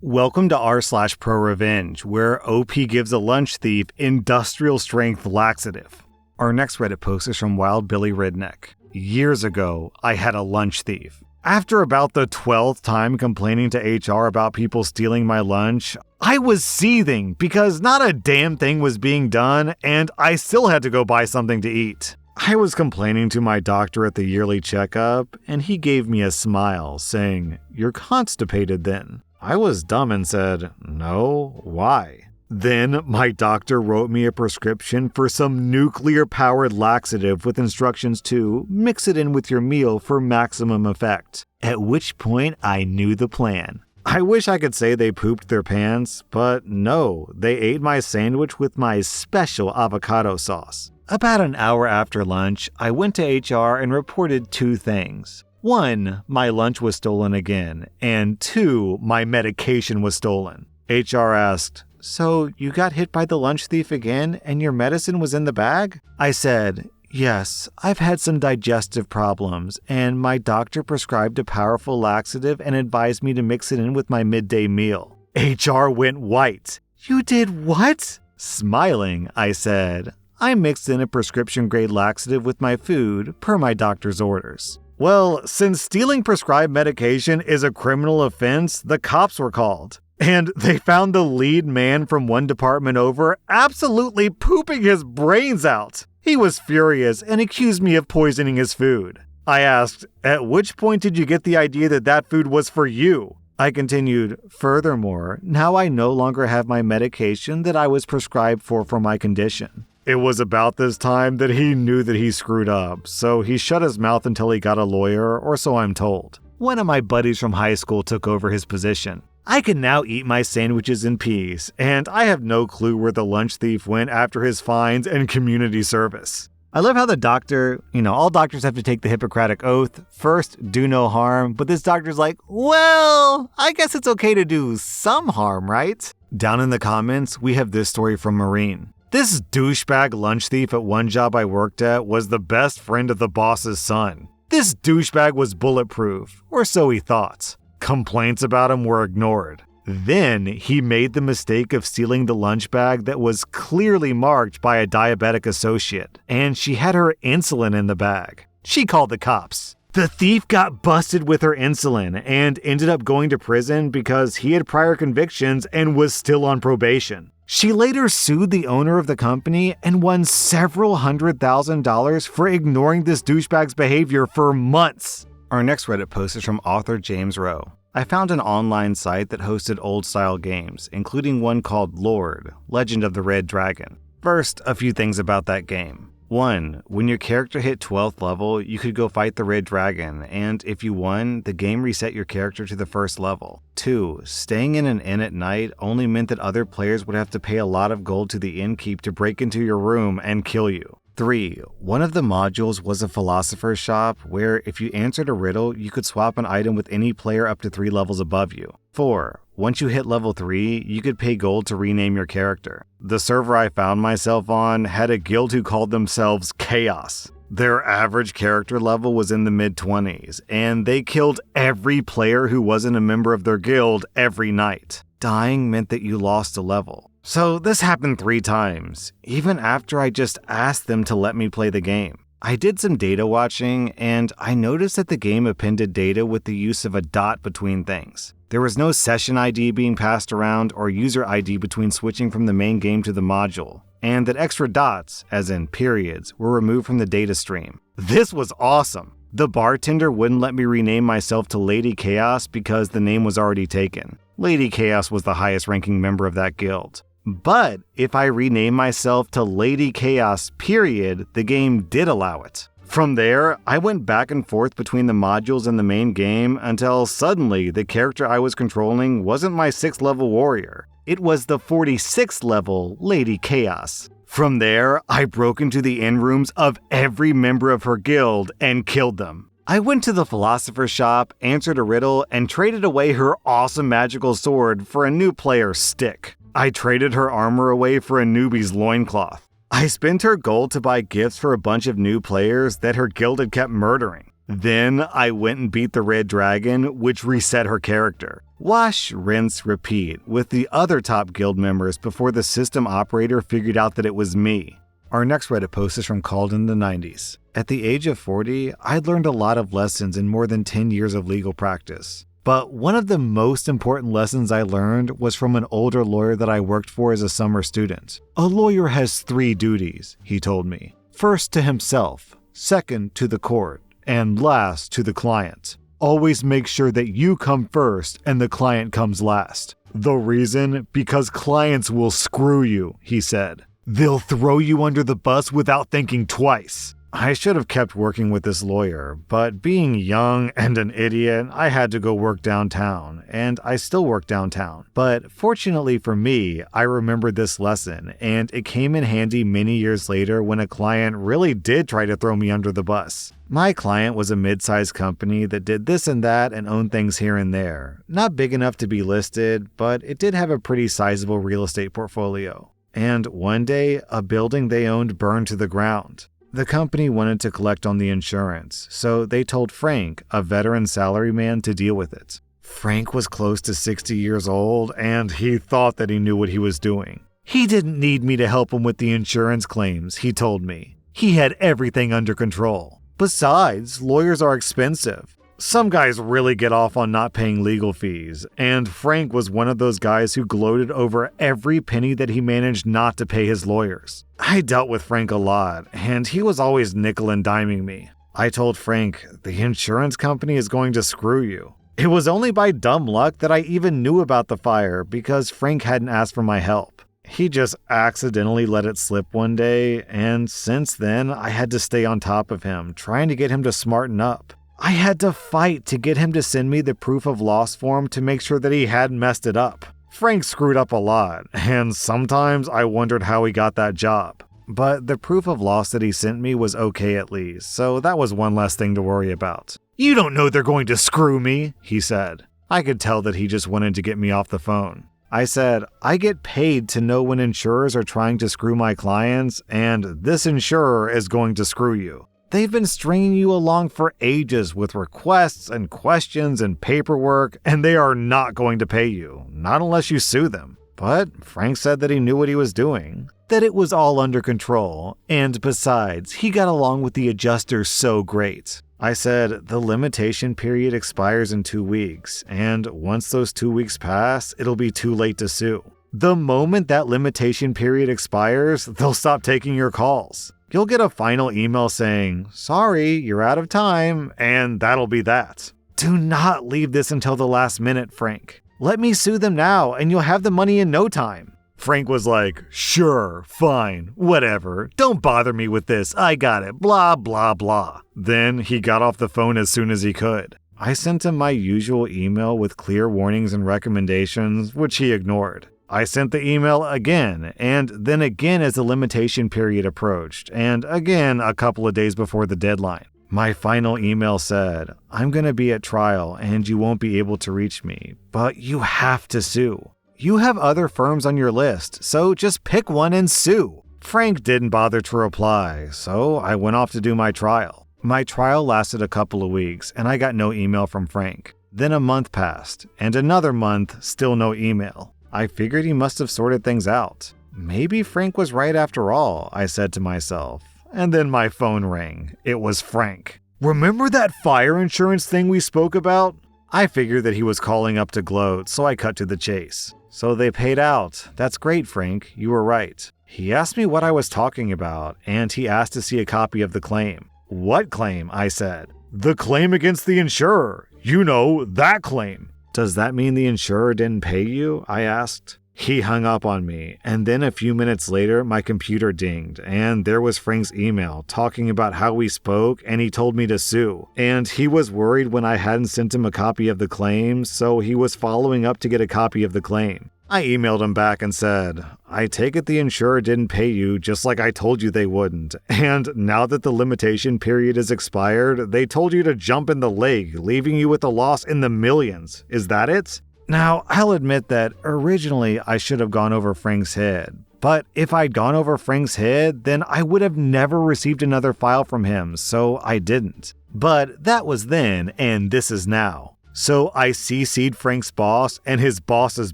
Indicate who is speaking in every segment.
Speaker 1: Welcome to rSlash Prorevenge, where OP gives a lunch thief industrial strength laxative. Our next Reddit post is from Wild Billy Redneck. Years ago, I had a lunch thief. After about the 12th time complaining to HR about people stealing my lunch, I was seething because not a damn thing was being done and I still had to go buy something to eat. I was complaining to my doctor at the yearly checkup and he gave me a smile saying, "You're constipated then." I was dumb and said, "No, why?" Then my doctor wrote me a prescription for some nuclear-powered laxative with instructions to mix it in with your meal for maximum effect. At which point I knew the plan. I wish I could say they pooped their pants, but no, they ate my sandwich with my special avocado sauce. About an hour after lunch, I went to HR and reported 2 things. 1, my lunch was stolen again, and 2, my medication was stolen. HR asked, "So you got hit by the lunch thief again and your medicine was in the bag?" I said, "Yes, I've had some digestive problems and my doctor prescribed a powerful laxative and advised me to mix it in with my midday meal." HR went white. "You did what?" Smiling, I said, "I mixed in a prescription-grade laxative with my food per my doctor's orders." Well, since stealing prescribed medication is a criminal offense, the cops were called. And they found the lead man from one department over absolutely pooping his brains out. He was furious and accused me of poisoning his food. I asked, "At which point did you get the idea that that food was for you?" I continued, "Furthermore, now I no longer have my medication that I was prescribed for my condition." It was about this time that he knew that he screwed up, so he shut his mouth until he got a lawyer, or so I'm told. One of my buddies from high school took over his position. I can now eat my sandwiches in peace, and I have no clue where the lunch thief went after his fines and community service. I love how the doctor, all doctors have to take the Hippocratic Oath, first do no harm, but this doctor's like, well, I guess it's okay to do some harm, right? Down in the comments, we have this story from Marine. This douchebag lunch thief at one job I worked at was the best friend of the boss's son. This douchebag was bulletproof, or so he thought. Complaints about him were ignored. Then he made the mistake of stealing the lunch bag that was clearly marked by a diabetic associate, and she had her insulin in the bag. She called the cops. The thief got busted with her insulin and ended up going to prison because he had prior convictions and was still on probation. She later sued the owner of the company and won several $100,000 for ignoring this douchebag's behavior for months. Our next Reddit post is from author James Rowe. I found an online site that hosted old-style games, including one called Lord, Legend of the Red Dragon. First, a few things about that game. 1. When your character hit 12th level, you could go fight the Red Dragon, and if you won, the game reset your character to the first level. 2. Staying in an inn at night only meant that other players would have to pay a lot of gold to the innkeep to break into your room and kill you. 3. One of the modules was a philosopher's shop where if you answered a riddle, you could swap an item with any player up to 3 levels above you. 4. Once you hit level 3, you could pay gold to rename your character. The server I found myself on had a guild who called themselves Chaos. Their average character level was in the mid-20s, and they killed every player who wasn't a member of their guild every night. Dying meant that you lost a level. So this happened 3 times, even after I just asked them to let me play the game. I did some data watching, and I noticed that the game appended data with the use of a dot between things. There was no session ID being passed around or user ID between switching from the main game to the module, and that extra dots, as in periods, were removed from the data stream. This was awesome. The bartender wouldn't let me rename myself to Lady Chaos because the name was already taken. Lady Chaos was the highest ranking member of that guild. But if I rename myself to Lady Chaos period, the game did allow it. From there, I went back and forth between the modules and the main game until suddenly the character I was controlling wasn't my 6th level warrior. It was the 46th level Lady Chaos. From there, I broke into the inn rooms of every member of her guild and killed them. I went to the philosopher's shop, answered a riddle, and traded away her awesome magical sword for a new player's stick. I traded her armor away for a newbie's loincloth. I spent her gold to buy gifts for a bunch of new players that her guild had kept murdering. Then I went and beat the Red Dragon, which reset her character. Wash, rinse, repeat with the other top guild members before the system operator figured out that it was me. Our next Reddit post is from Called in the 90s. At the age of 40, I'd learned a lot of lessons in more than 10 years of legal practice. But one of the most important lessons I learned was from an older lawyer that I worked for as a summer student. A lawyer has 3 duties, he told me. First to himself, second to the court, and last to the client. Always make sure that you come first and the client comes last. The reason? Because clients will screw you, he said. They'll throw you under the bus without thinking twice. I should have kept working with this lawyer, but being young and an idiot, I had to go work downtown, and I still work downtown. But fortunately for me, I remembered this lesson, and it came in handy many years later when a client really did try to throw me under the bus. My client was a mid-sized company that did this and that and owned things here and there. Not big enough to be listed, but it did have a pretty sizable real estate portfolio. And one day, a building they owned burned to the ground. The company wanted to collect on the insurance, so they told Frank, a veteran salaryman, to deal with it. Frank was close to 60 years old, and he thought that he knew what he was doing. He didn't need me to help him with the insurance claims, he told me. He had everything under control. Besides, lawyers are expensive. Some guys really get off on not paying legal fees, and Frank was one of those guys who gloated over every penny that he managed not to pay his lawyers. I dealt with Frank a lot, and he was always nickel and diming me. I told Frank, the insurance company is going to screw you. It was only by dumb luck that I even knew about the fire because Frank hadn't asked for my help. He just accidentally let it slip one day, and since then, I had to stay on top of him, trying to get him to smarten up. I had to fight to get him to send me the proof of loss form to make sure that he hadn't messed it up. Frank screwed up a lot, and sometimes I wondered how he got that job. But the proof of loss that he sent me was okay at least, so that was one less thing to worry about. You don't know they're going to screw me, he said. I could tell that he just wanted to get me off the phone. I said, I get paid to know when insurers are trying to screw my clients, and this insurer is going to screw you. They've been stringing you along for ages with requests and questions and paperwork, and they are not going to pay you, not unless you sue them. But Frank said that he knew what he was doing, that it was all under control, and besides, he got along with the adjuster so great. I said, the limitation period expires in 2 weeks, and once those 2 weeks pass, it'll be too late to sue. The moment that limitation period expires, they'll stop taking your calls. You'll get a final email saying, sorry, you're out of time, and that'll be that. Do not leave this until the last minute, Frank. Let me sue them now, and you'll have the money in no time. Frank was like, sure, fine, whatever. Don't bother me with this. I got it. Blah, blah, blah. Then he got off the phone as soon as he could. I sent him my usual email with clear warnings and recommendations, which he ignored. I sent the email again, and then again as the limitation period approached, and again a couple of days before the deadline. My final email said, I'm going to be at trial and you won't be able to reach me, but you have to sue. You have other firms on your list, so just pick one and sue. Frank didn't bother to reply, so I went off to do my trial. My trial lasted a couple of weeks, and I got no email from Frank. Then a month passed, and another month, still no email. I figured he must have sorted things out. Maybe Frank was right after all, I said to myself. And then my phone rang. It was Frank. Remember that fire insurance thing we spoke about? I figured that he was calling up to gloat, so I cut to the chase. So they paid out. That's great, Frank. You were right. He asked me what I was talking about, and he asked to see a copy of the claim. What claim? I said. The claim against the insurer. You know, that claim. Does that mean the insurer didn't pay you? I asked. He hung up on me, and then a few minutes later, my computer dinged, and there was Frank's email talking about how we spoke, and he told me to sue. And he was worried when I hadn't sent him a copy of the claim, so he was following up to get a copy of the claim. I emailed him back and said, I take it the insurer didn't pay you just like I told you they wouldn't. And now that the limitation period is expired, they told you to jump in the lake, leaving you with a loss in the millions. Is that it? Now, I'll admit that originally I should have gone over Frank's head. But if I'd gone over Frank's head, then I would have never received another file from him, so I didn't. But that was then, and this is now. So I CC'd Frank's boss and his boss's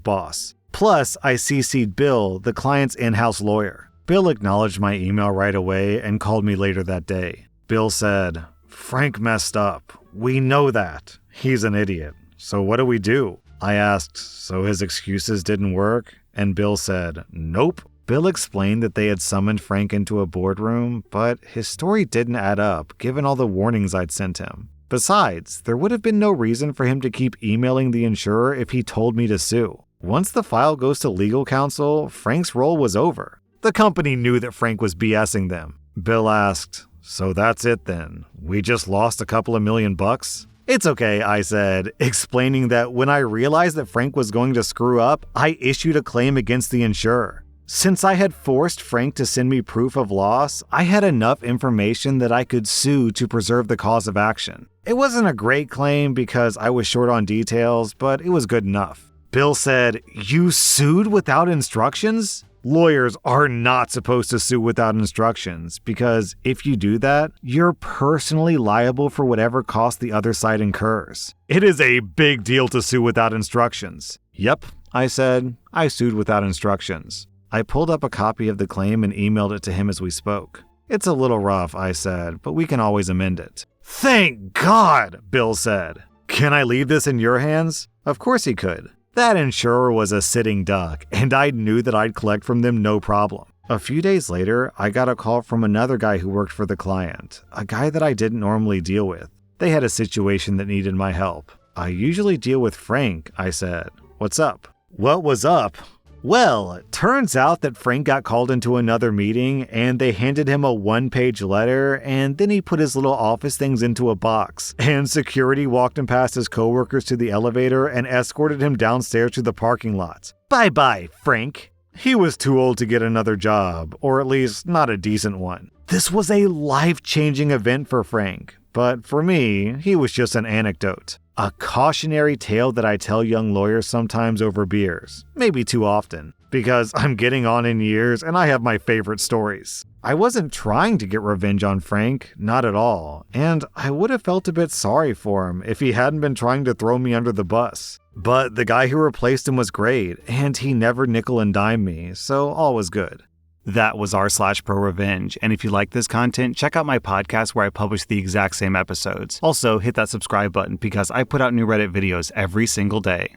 Speaker 1: boss. Plus, I CC'd Bill, the client's in-house lawyer. Bill acknowledged my email right away and called me later that day. Bill said, "Frank messed up. We know that. He's an idiot. So what do we do?" I asked, "So his excuses didn't work?" And Bill said, "Nope." Bill explained that they had summoned Frank into a boardroom, but his story didn't add up given all the warnings I'd sent him. Besides, there would have been no reason for him to keep emailing the insurer if he told me to sue. Once the file goes to legal counsel, Frank's role was over. The company knew that Frank was BSing them. Bill asked, "So that's it then? We just lost a couple of $1,000,000? "It's okay," I said, explaining that when I realized that Frank was going to screw up, I issued a claim against the insurer. Since I had forced Frank to send me proof of loss, I had enough information that I could sue to preserve the cause of action. It wasn't a great claim because I was short on details, but it was good enough. Bill said, "You sued without instructions?" Lawyers are not supposed to sue without instructions because if you do that, you're personally liable for whatever cost the other side incurs. It is a big deal to sue without instructions. "Yep," I said. I sued without instructions. I pulled up a copy of the claim and emailed it to him as we spoke. "It's a little rough," I said, "but we can always amend it." "Thank God," Bill said. "Can I leave this in your hands?" Of course he could. That insurer was a sitting duck, and I knew that I'd collect from them no problem. A few days later, I got a call from another guy who worked for the client, a guy that I didn't normally deal with. They had a situation that needed my help. "I usually deal with Frank," I said. "What's up?" What was up? Well, it turns out that Frank got called into another meeting and they handed him a one-page letter and then he put his little office things into a box and security walked him past his coworkers to the elevator and escorted him downstairs to the parking lot. Bye-bye, Frank. He was too old to get another job, or at least not a decent one. This was a life-changing event for Frank, but for me, he was just an anecdote. A cautionary tale that I tell young lawyers sometimes over beers, maybe too often, because I'm getting on in years and I have my favorite stories. I wasn't trying to get revenge on Frank, not at all, and I would have felt a bit sorry for him if he hadn't been trying to throw me under the bus. But the guy who replaced him was great, and he never nickel and dime me, so all was good. That was r/Prorevenge, and if you like this content, check out my podcast where I publish the exact same episodes. Also, hit that subscribe button because I put out new Reddit videos every single day.